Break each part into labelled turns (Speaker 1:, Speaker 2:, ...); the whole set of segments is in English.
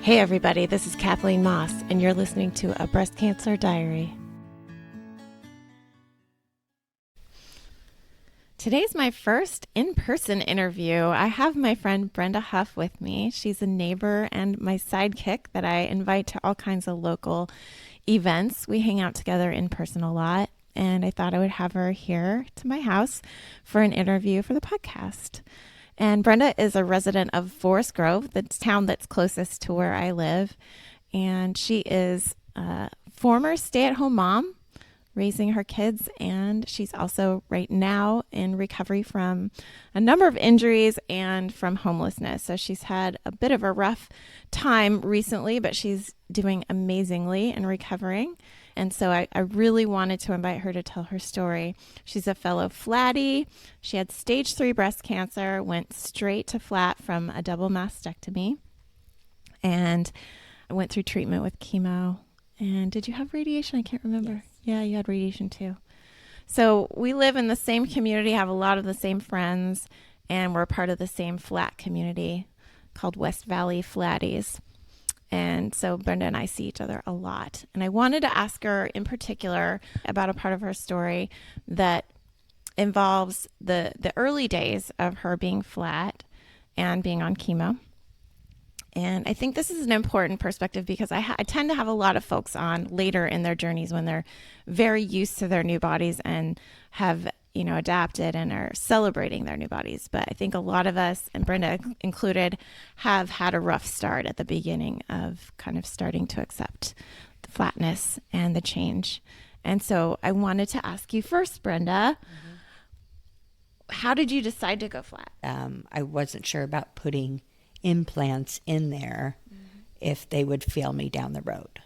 Speaker 1: Hey everybody, this is Kathleen Moss, and you're listening to A Breast Cancer Diary. Today's my first in-person interview. I have my friend Brenda Huff with me. She's a neighbor and my sidekick that I invite to all kinds of local events. We hang out together in person a lot, and I thought I would have her here to my house for an interview for the podcast. And Brenda is a resident of Forest Grove, the town that's closest to where I live. And she is a former stay-at-home mom raising her kids. And she's also right now in recovery from a number of injuries and from homelessness. So she's had a bit of a rough time recently, but she's doing amazingly and recovering. And so I really wanted to invite her to tell her story. She's a fellow flatty. She had stage 3 breast cancer, went straight to flat from a double mastectomy, and went through treatment with chemo. And did you have radiation? I can't remember.
Speaker 2: Yes.
Speaker 1: Yeah, you had radiation too. So we live in the same community, have a lot of the same friends, and we're part of the same flat community called West Valley Flatties. And so Brenda and I see each other a lot. And I wanted to ask her in particular about a part of her story that involves the early days of her being flat and being on chemo. And I think this is an important perspective because I tend to have a lot of folks on later in their journeys when they're very used to their new bodies and have adapted and are celebrating their new bodies. But I think a lot of us, and Brenda included, have had a rough start at the beginning of kind of starting to accept the flatness and the change. And so I wanted to ask you first, Brenda, how did you decide to go flat?
Speaker 2: I wasn't sure about putting implants in there if they would fail me down the road.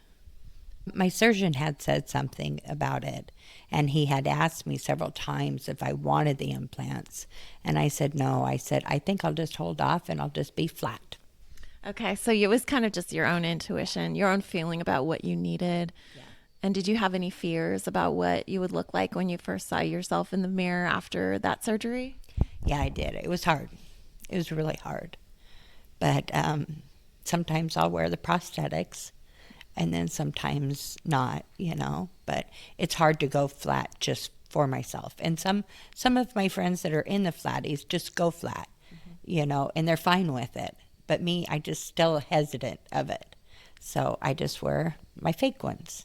Speaker 2: My surgeon had said something about it, and he had asked me several times if I wanted the implants, and I said no. I said, I think I'll just hold off and I'll just be flat.
Speaker 1: Okay, so it was kind of just your own intuition, your own feeling about what you needed.
Speaker 2: Yeah.
Speaker 1: And did you have any fears about what you would look like when you first saw yourself in the mirror after that surgery?
Speaker 2: Yeah, I did. It was hard. It was really hard. But sometimes I'll wear the prosthetics, and then sometimes not, but it's hard to go flat just for myself. And some of my friends that are in the flatties just go flat, and they're fine with it. But me, I just still hesitant of it. So I just wear my fake ones.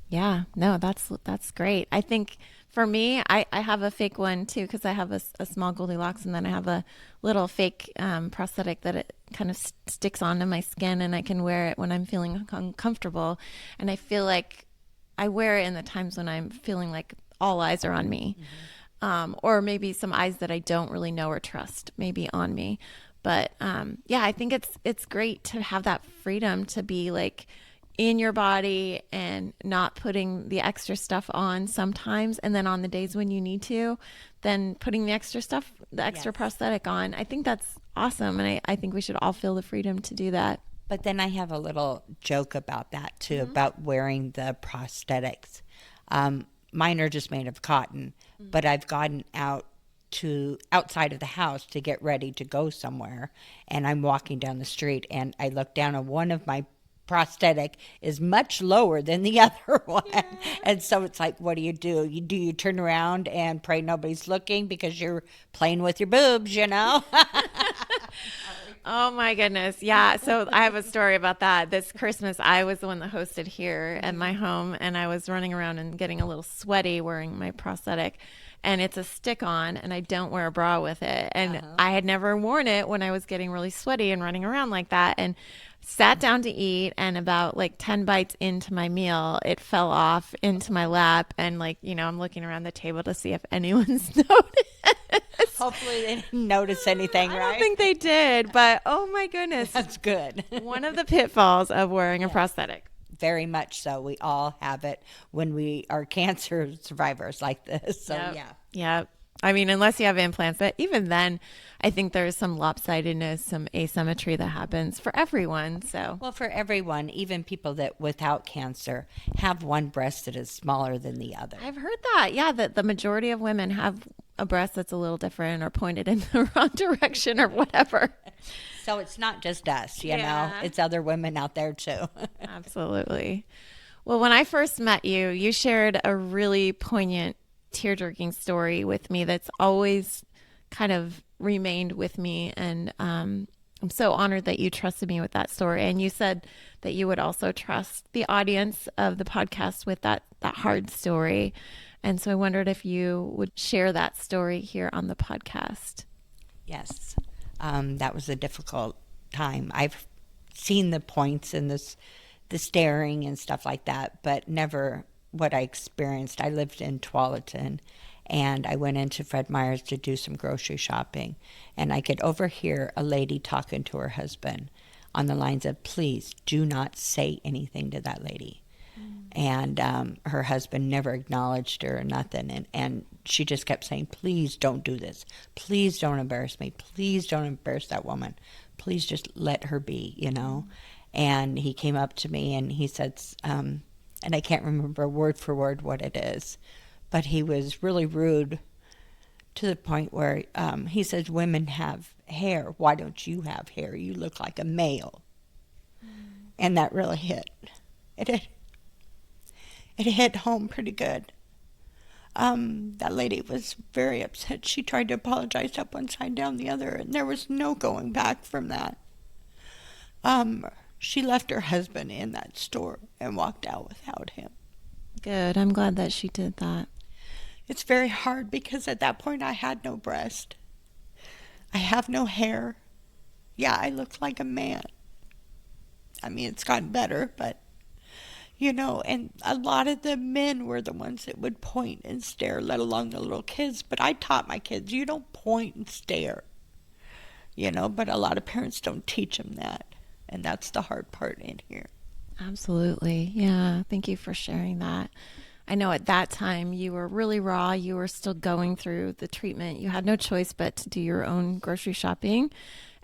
Speaker 1: Yeah, no, that's great. I think for me, I have a fake one too, because I have a small Goldilocks, and then I have a little fake prosthetic that it kind of sticks onto my skin, and I can wear it when I'm feeling uncomfortable. And I feel like I wear it in the times when I'm feeling like all eyes are on me, or maybe some eyes that I don't really know or trust maybe on me. But yeah, I think it's great to have that freedom to be like in your body and not putting the extra stuff on sometimes, and then on the days when you need to, then putting the extra stuff, the extra prosthetic on. I think that's awesome, and I think we should all feel the freedom to do that.
Speaker 2: But then I have a little joke about that too, about wearing the prosthetics. Mine are just made of cotton, but I've gotten outside of the house to get ready to go somewhere, and I'm walking down the street, and I look down, and one of my prosthetic is much lower than the other one. Yeah. And so it's like, what do? You turn around and pray nobody's looking because you're playing with your boobs,
Speaker 1: Oh my goodness. Yeah. So I have a story about that. This Christmas, I was the one that hosted here at my home, and I was running around and getting a little sweaty wearing my prosthetic. And it's a stick-on, and I don't wear a bra with it. And I had never worn it when I was getting really sweaty and running around like that. And sat down to eat, and about like 10 bites into my meal, it fell off into my lap. And I'm looking around the table to see if anyone's noticed.
Speaker 2: Hopefully they didn't notice anything, right?
Speaker 1: I don't think they did, but oh my goodness.
Speaker 2: That's good. One
Speaker 1: of the pitfalls of wearing a prosthetic.
Speaker 2: Very much so. We all have it when we are cancer survivors like this. So
Speaker 1: yeah. I mean, unless you have implants, but even then, I think there's some lopsidedness, some asymmetry that happens for everyone. So,
Speaker 2: well, for everyone, even people that without cancer have one breast that is smaller than the other.
Speaker 1: I've heard that. Yeah, that the majority of women have a breast that's a little different or pointed in the wrong direction or whatever.
Speaker 2: So it's not just us, you know,
Speaker 1: Yeah.
Speaker 2: it's other women out there too.
Speaker 1: Absolutely. Well, when I first met you, you shared a really poignant, tear-jerking story with me that's always kind of remained with me. And I'm so honored that you trusted me with that story. And you said that you would also trust the audience of the podcast with that hard story. And so I wondered if you would share that story here on the podcast.
Speaker 2: Yes, that was a difficult time. I've seen the points and the staring and stuff like that, but never what I experienced. I lived in Tualatin, and I went into Fred Meyer's to do some grocery shopping, and I could overhear a lady talking to her husband on the lines of, please do not say anything to that lady. And her husband never acknowledged her or nothing. And she just kept saying, please don't do this. Please don't embarrass me. Please don't embarrass that woman. Please just let her be, you know. And he came up to me and he said, and I can't remember word for word what it is, but he was really rude to the point where he says, women have hair. Why don't you have hair? You look like a male. And that really hit. It hit home pretty good. That lady was very upset. She tried to apologize up one side, down the other, and there was no going back from that. She left her husband in that store and walked out without him.
Speaker 1: Good. I'm glad that she did that.
Speaker 2: It's very hard because at that point I had no breast. I have no hair. Yeah, I look like a man. I mean, it's gotten better, but, you know, and a lot of the men were the ones that would point and stare, let alone the little kids. But I taught my kids, you don't point and stare, you know, but a lot of parents don't teach them that. And that's the hard part in here.
Speaker 1: Absolutely. Yeah. Thank you for sharing that. I know at that time you were really raw. You were still going through the treatment. You had no choice but to do your own grocery shopping.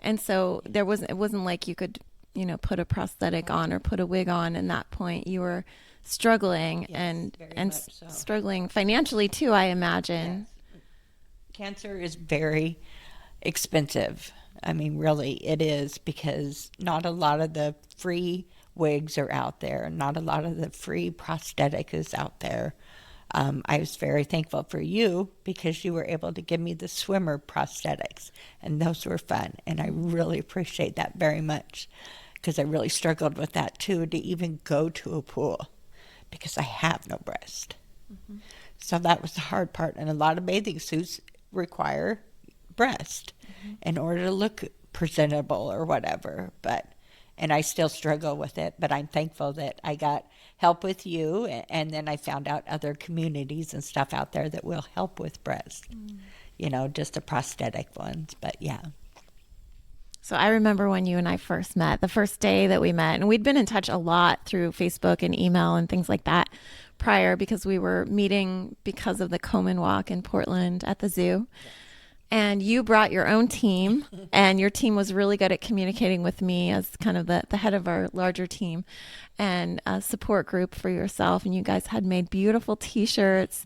Speaker 1: And so it wasn't like you could, you know, put a prosthetic on or put a wig on. In that point, you were struggling and
Speaker 2: so.
Speaker 1: struggling financially too, I imagine.
Speaker 2: Yes. Cancer is very expensive. I mean, really, it is, because not a lot of the free wigs are out there. Not a lot of the free prosthetic is out there. I was very thankful for you because you were able to give me the swimmer prosthetics, and those were fun, and I really appreciate that very much, because I really struggled with that too, to even go to a pool because I have no breast. Mm-hmm. So that was the hard part, and a lot of bathing suits require breast in order to look presentable or whatever. And I still struggle with it, but I'm thankful that I got help with you, and then I found out other communities and stuff out there that will help with breast, you know, just the prosthetic ones. But yeah.
Speaker 1: So I remember when you and I first met, the first day that we met, and we'd been in touch a lot through Facebook and email and things like that prior, because we were meeting because of the Komen Walk in Portland at the zoo. Yes. And you brought your own team, and your team was really good at communicating with me as kind of the head of our larger team and a support group for yourself. And you guys had made beautiful T-shirts.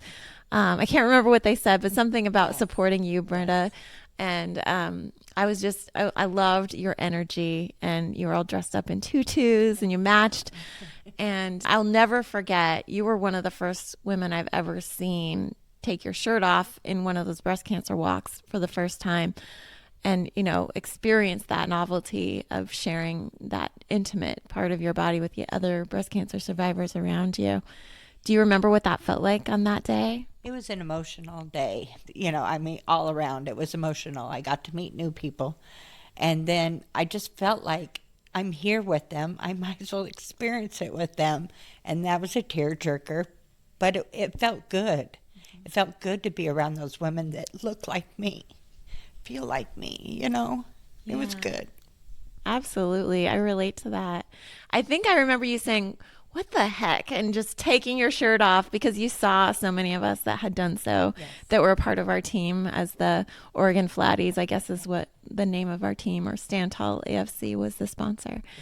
Speaker 1: I can't remember what they said, but something about supporting you, Brenda. And I loved your energy, and you were all dressed up in tutus and you matched. And I'll never forget, you were one of the first women I've ever seen take your shirt off in one of those breast cancer walks for the first time, and, you know, experience that novelty of sharing that intimate part of your body with the other breast cancer survivors around you. Do you remember what that felt like on that day?
Speaker 2: It was an emotional day. You know, I mean, all around it was emotional. I got to meet new people, and then I just felt like I'm here with them. I might as well experience it with them. And that was a tearjerker, but it felt good. It felt good to be around those women that look like me, feel like me, you know? It was good.
Speaker 1: Absolutely. I relate to that. I think I remember you saying, what the heck? And just taking your shirt off, because you saw so many of us that had done so, yes, that were a part of our team as the Oregon Flatties, I guess is what the name of our team, or Stand Tall AFC was the sponsor. Yes.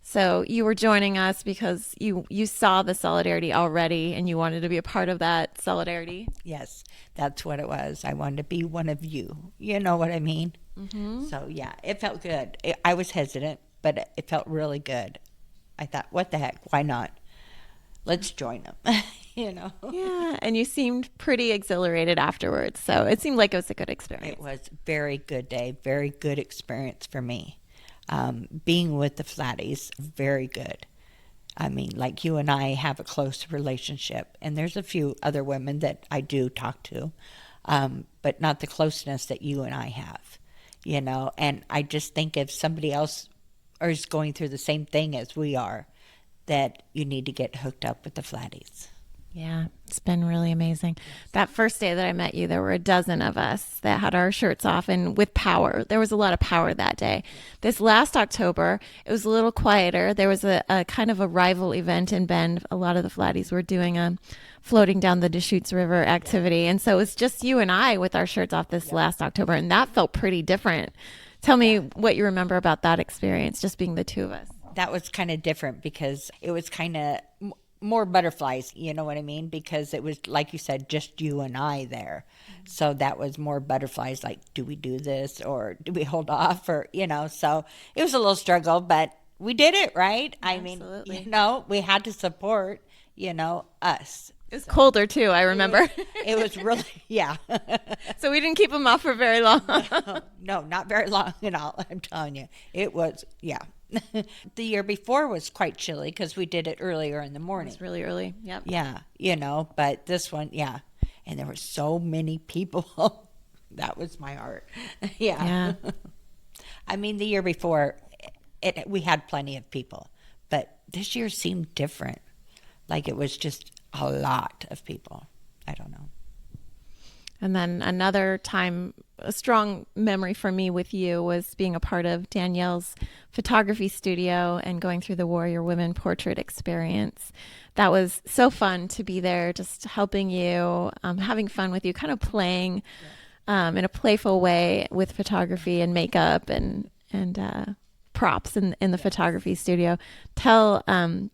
Speaker 1: So you were joining us because you saw the solidarity already, and you wanted to be a part of that solidarity.
Speaker 2: Yes, that's what it was. I wanted to be one of you. You know what I mean? So, yeah, it felt good. I was hesitant, but it felt really good. I thought, what the heck? Why not? Let's join them, you know?
Speaker 1: Yeah, and you seemed pretty exhilarated afterwards, so it seemed like it was a good experience.
Speaker 2: It was a very good day, very good experience for me. Being with the Flatties, very good. I mean, like you and I have a close relationship, and there's a few other women that I do talk to, but not the closeness that you and I have, you know? And I just think if somebody else is going through the same thing as we are, that you need to get hooked up with the Flatties.
Speaker 1: Yeah, it's been really amazing. That first day that I met you, there were a dozen of us that had our shirts off and with power. There was a lot of power that day. This last October, it was a little quieter. There was a kind of a rival event in Bend. A lot of the Flatties were doing a floating down the Deschutes River activity. And so it was just you and I with our shirts off this last October. And that felt pretty different. Tell me what you remember about that experience, just being the two of us.
Speaker 2: That was kind of different because it was kind of more butterflies, you know what I mean? Because it was, like you said, just you and I there. So that was more butterflies, like, do we do this or do we hold off, or, you know? So it was a little struggle, but we did it, right?
Speaker 1: Absolutely.
Speaker 2: I mean, you know, we had to support, you know, us.
Speaker 1: It was colder too, I remember.
Speaker 2: It was really, yeah.
Speaker 1: So we didn't keep them off for very long.
Speaker 2: No, not very long at all, I'm telling you. It was, yeah. The year before was quite chilly because we did it earlier in the morning.
Speaker 1: It was really early. Yep.
Speaker 2: Yeah, you know, but this one, yeah. And there were so many people. That was my heart. Yeah. I mean, the year before, we had plenty of people. But this year seemed different. Like it was just a lot of people. I don't know.
Speaker 1: And then another time, a strong memory for me with you was being a part of Danyel's photography studio and going through the Warrior Women portrait experience. That was so fun to be there, just helping you, having fun with you, kind of playing in a playful way with photography and makeup and props in the photography studio. Tell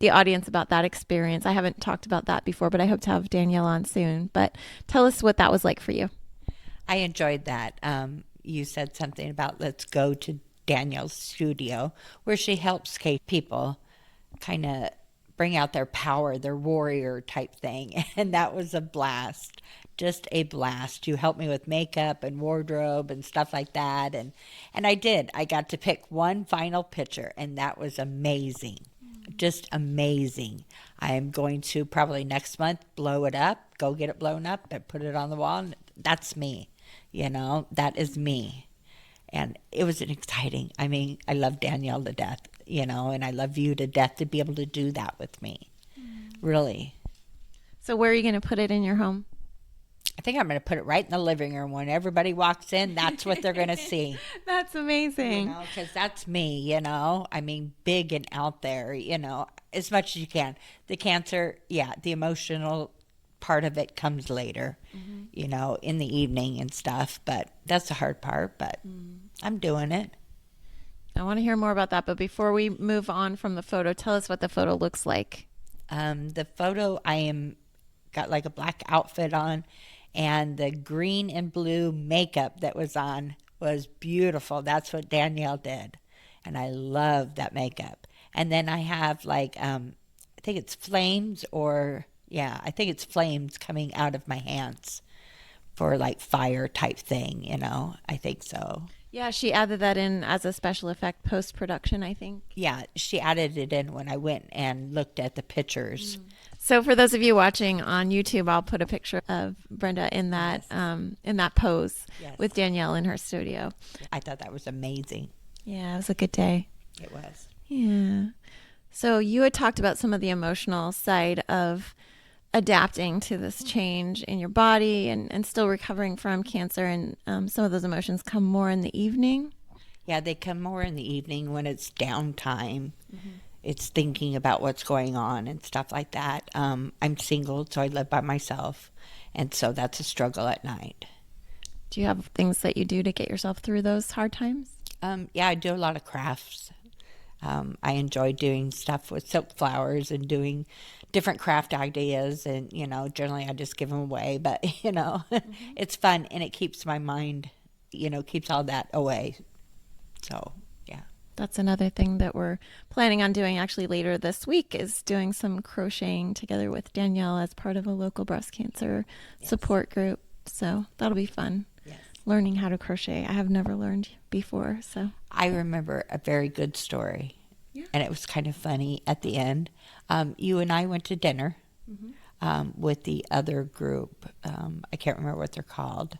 Speaker 1: the audience about that experience. I haven't talked about that before, but I hope to have Danyel on soon. But tell us what that was like for you.
Speaker 2: I enjoyed that. You said something about let's go to Danyel's studio, where she helps people kind of bring out their power, their warrior type thing. And that was a blast. Just a blast. You helped me with makeup and wardrobe and stuff like that. And I did. I got to pick one final picture, and that was amazing. Just amazing. I am going to probably next month blow it up, go get it blown up and put it on the wall. And that's me. You know, that is me. And it was exciting. I mean, I love Danyel to death, you know, and I love you to death to be able to do that with me. Really.
Speaker 1: So where are you going to put it in your home?
Speaker 2: I think I'm going to put it right in the living room. When everybody walks in, that's what they're going to see.
Speaker 1: That's amazing.
Speaker 2: You know, because that's me, you know. I mean, big and out there, you know, as much as you can. The cancer, yeah, the emotional part of it comes later, you know, in the evening and stuff. But that's the hard part, but I'm doing it.
Speaker 1: I want to hear more about that. But before we move on from the photo, tell us what the photo looks like.
Speaker 2: The photo, got like a black outfit on, and the green and blue makeup that was on was beautiful. That's what Danyel did. And I love that makeup. And then I have like, I think it's flames I think it's flames coming out of my hands for like fire type thing, you know. I think so.
Speaker 1: Yeah, she added that in as a special effect post-production, I think.
Speaker 2: Yeah, she added it in when I went and looked at the pictures.
Speaker 1: So for those of you watching on YouTube, I'll put a picture of Brenda in that pose with Danyel in her studio.
Speaker 2: I thought that was amazing.
Speaker 1: Yeah, it was a good day.
Speaker 2: It was.
Speaker 1: Yeah. So you had talked about some of the emotional side of adapting to this change in your body and still recovering from cancer, and some of those emotions come more in the evening.
Speaker 2: Yeah, they come more in the evening when it's downtime. It's thinking about what's going on and stuff like that. I'm single, so I live by myself, and so that's a struggle at night.
Speaker 1: Do you have things that you do to get yourself through those hard times?
Speaker 2: Yeah, I do a lot of crafts. I enjoy doing stuff with silk flowers and doing different craft ideas, and, you know, generally I just give them away, but, you know, it's fun and it keeps my mind, keeps all that away. So, yeah.
Speaker 1: That's another thing that we're planning on doing actually later this week is doing some crocheting together with Danyel as part of a local breast cancer support group. So that'll be fun.
Speaker 2: Yes.
Speaker 1: Learning how to crochet. I have never learned before. So
Speaker 2: I remember a very good story, and it was kind of funny at the end. You and I went to dinner with the other group. I can't remember what they're called.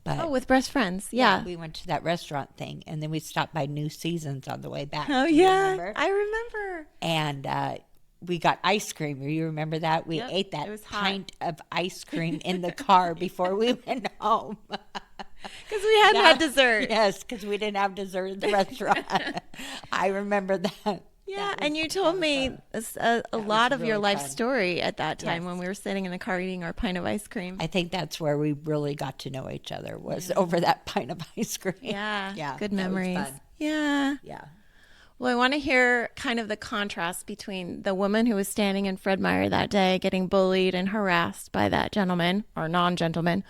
Speaker 2: But
Speaker 1: with Breast Friends. Yeah.
Speaker 2: we went to that restaurant thing, and then we stopped by New Seasons on the way back.
Speaker 1: Oh,
Speaker 2: Do you
Speaker 1: yeah.
Speaker 2: remember?
Speaker 1: I remember.
Speaker 2: And we got ice cream. You remember that? We
Speaker 1: Yep,
Speaker 2: ate that
Speaker 1: it was hot.
Speaker 2: pint of ice cream in the car before we went home.
Speaker 1: Because we hadn't had dessert.
Speaker 2: Yes, because we didn't have dessert at the restaurant. I remember that.
Speaker 1: Yeah, and you told me a lot of your
Speaker 2: really
Speaker 1: life
Speaker 2: fun.
Speaker 1: story at that time
Speaker 2: Yes.
Speaker 1: when we were sitting in the car eating our pint of ice cream.
Speaker 2: I think that's where we really got to know each other, was over that pint of ice cream.
Speaker 1: Yeah,
Speaker 2: Yeah,
Speaker 1: good
Speaker 2: that was
Speaker 1: memories.
Speaker 2: fun.
Speaker 1: Yeah.
Speaker 2: Yeah.
Speaker 1: Well, I want to hear kind of the contrast between the woman who was standing in Fred Meyer that day getting bullied and harassed by that gentleman or non-gentleman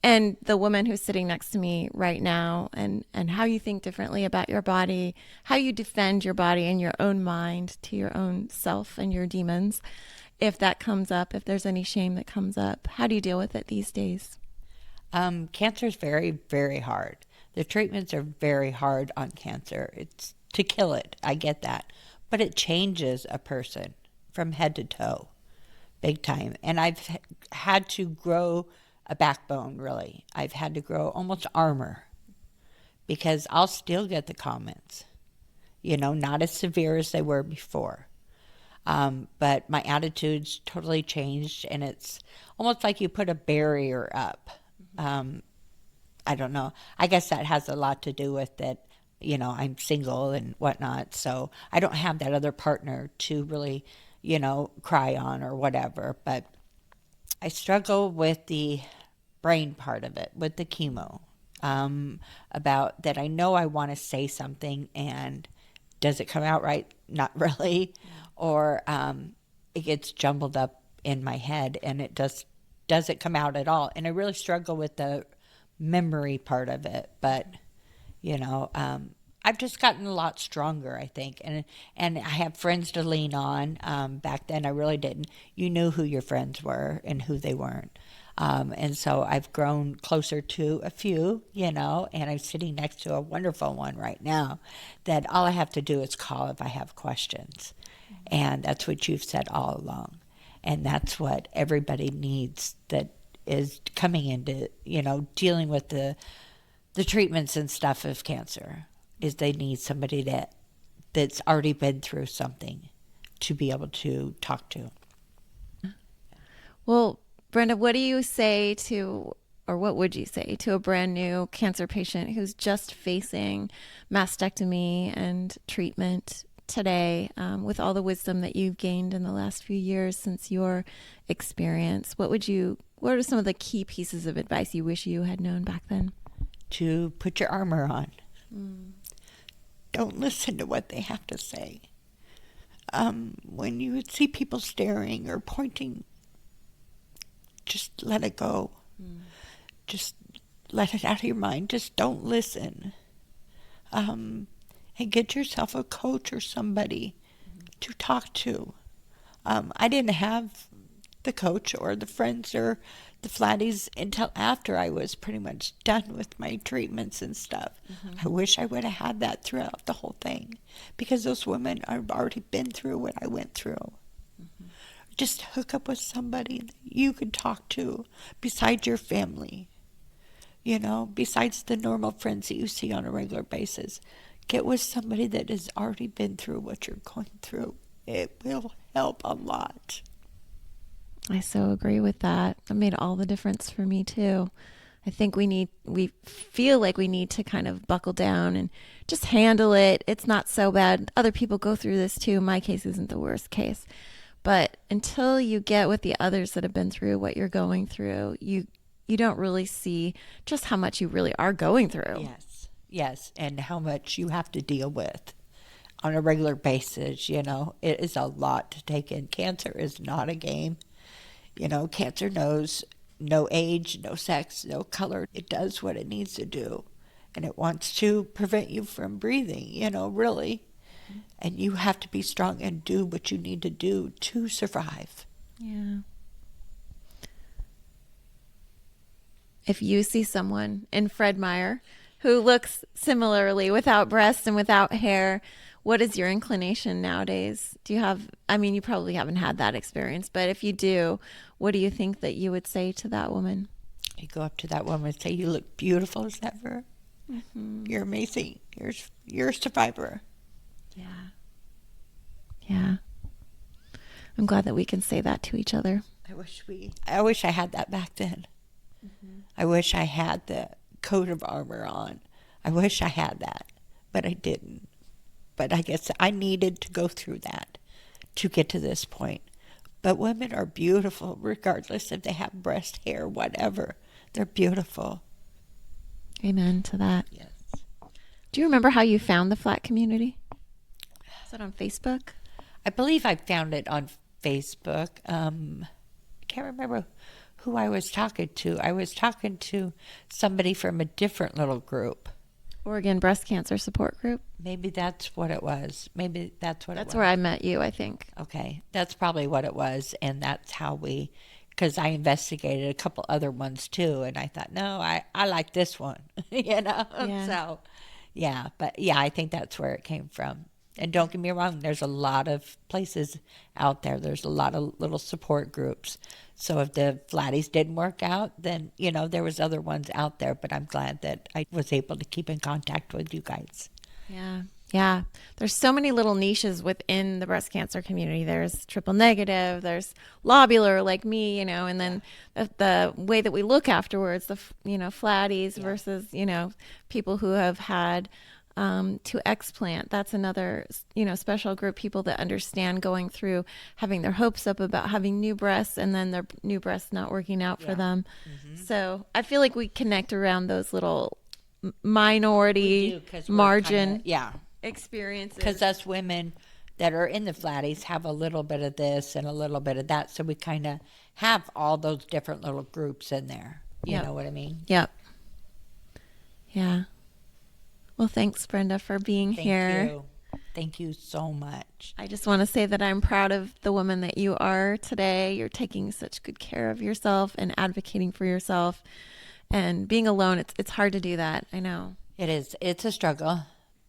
Speaker 1: and the woman who's sitting next to me right now, and how you think differently about your body, how you defend your body and your own mind to your own self and your demons. If that comes up, if there's any shame that comes up, how do you deal with it these days?
Speaker 2: Cancer is very, very hard. The treatments are very hard on cancer. It's to kill it. I get that. But it changes a person from head to toe, big time. And I've had to grow a backbone, really. I've had to grow almost armor, because I'll still get the comments, not as severe as they were before. But my attitude's totally changed, and it's almost like you put a barrier up. I don't know. I guess that has a lot to do with that, I'm single and whatnot, so I don't have that other partner to really, cry on or whatever. But I struggle with the brain part of it, with the chemo, about that. I know I want to say something, and does it come out right? Not really. Or it gets jumbled up in my head, and it doesn't come out at all. And I really struggle with the memory part of it. But, I've just gotten a lot stronger, I think. And I have friends to lean on. Back then, I really didn't. You knew who your friends were and who they weren't. And so I've grown closer to a few, and I'm sitting next to a wonderful one right now that all I have to do is call if I have questions. And that's what you've said all along. And that's what everybody needs that is coming into, dealing with the treatments and stuff of cancer, is they need somebody that's already been through something to be able to talk to.
Speaker 1: Well, Brenda, what do you say to, or what would you say to a brand new cancer patient who's just facing mastectomy and treatment today, with all the wisdom that you've gained in the last few years since your experience? What are some of the key pieces of advice you wish you had known back then?
Speaker 2: To put your armor on. Don't listen to what they have to say. When you see people staring or pointing, just let it go. Just let it out of your mind. Just don't listen. And get yourself a coach or somebody to talk to. I didn't have the coach or the friends or the flatties until after I was pretty much done with my treatments and stuff. I wish I would have had that throughout the whole thing, because those women have already been through what I went through. Just hook up with somebody that you can talk to besides your family, besides the normal friends that you see on a regular basis. Get with somebody that has already been through what you're going through. It will help a lot.
Speaker 1: I so agree with that. It made all the difference for me too. I think we feel like we need to kind of buckle down and just handle it. It's not so bad. Other people go through this too. My case isn't the worst case. But until you get with the others that have been through what you're going through, you don't really see just how much you really are going through.
Speaker 2: Yes, and how much you have to deal with on a regular basis. It is a lot to take in. Cancer is not a game. Cancer knows no age, no sex, no color. It does what it needs to do. And it wants to prevent you from breathing, really. And you have to be strong and do what you need to do to survive.
Speaker 1: Yeah. If you see someone in Fred Meyer who looks similarly without breasts and without hair, what is your inclination nowadays? Do you have, I mean, you probably haven't had that experience, but if you do, what do you think that you would say to that woman?
Speaker 2: You go up to that woman and say, "You look beautiful as ever.
Speaker 1: Mm-hmm.
Speaker 2: You're amazing. You're a survivor."
Speaker 1: Yeah. Yeah. I'm glad that we can say that to each other.
Speaker 2: I wish I had that back then. Mm-hmm. I wish I had the coat of armor on. I wish I had that, but I didn't. But I guess I needed to go through that to get to this point. But women are beautiful regardless if they have breast hair, whatever. They're beautiful.
Speaker 1: Amen to that.
Speaker 2: Yes.
Speaker 1: Do you remember how you found the flat community? Is it on Facebook?
Speaker 2: I believe I found it on Facebook. I can't remember who I was talking to. I was talking to somebody from a different little group.
Speaker 1: Oregon Breast Cancer Support Group.
Speaker 2: Maybe that's what it was. That's
Speaker 1: where I met you, I think.
Speaker 2: Okay. That's probably what it was. And that's how because I investigated a couple other ones too. And I thought, no, I like this one,
Speaker 1: Yeah.
Speaker 2: So, yeah. But yeah, I think that's where it came from. And don't get me wrong, there's a lot of places out there. There's a lot of little support groups. So if the flatties didn't work out, then, there was other ones out there. But I'm glad that I was able to keep in contact with you guys.
Speaker 1: Yeah. Yeah. There's so many little niches within the breast cancer community. There's triple negative, there's lobular like me, and then the way that we look afterwards, flatties versus, people who have had to explant. That's another, special group, people that understand going through having their hopes up about having new breasts and then their new breasts not working out for them. Mm-hmm. So I feel like we connect around those little minority margin experiences.
Speaker 2: Because us women that are in the flatties have a little bit of this and a little bit of that. So we kind of have all those different little groups in there. You know what I mean?
Speaker 1: Yep. Yeah. Well, thanks, Brenda, for being here.
Speaker 2: Thank you so much.
Speaker 1: I just want to say that I'm proud of the woman that you are today. You're taking such good care of yourself and advocating for yourself. And being alone, it's hard to do that. I know.
Speaker 2: It is. It's a struggle.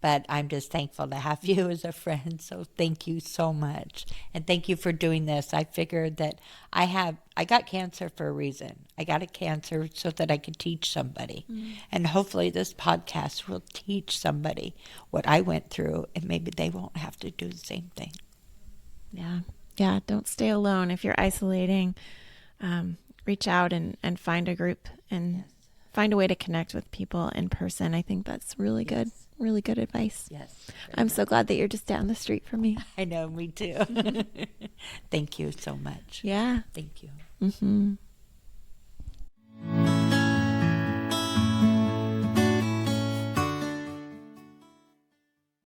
Speaker 2: But I'm just thankful to have you as a friend. So thank you so much. And thank you for doing this. I figured that I got cancer for a reason. I got a cancer so that I could teach somebody. Mm-hmm. And hopefully this podcast will teach somebody what I went through, and maybe they won't have to do the same thing.
Speaker 1: Yeah. Yeah. Don't stay alone. If you're isolating, reach out and find a group and find a way to connect with people in person. I think that's really good. Really good advice.
Speaker 2: Yes.
Speaker 1: I'm so glad that you're just down the street from me.
Speaker 2: I know, me too. Thank you so much.
Speaker 1: Yeah.
Speaker 2: Thank you.
Speaker 1: Mm-hmm.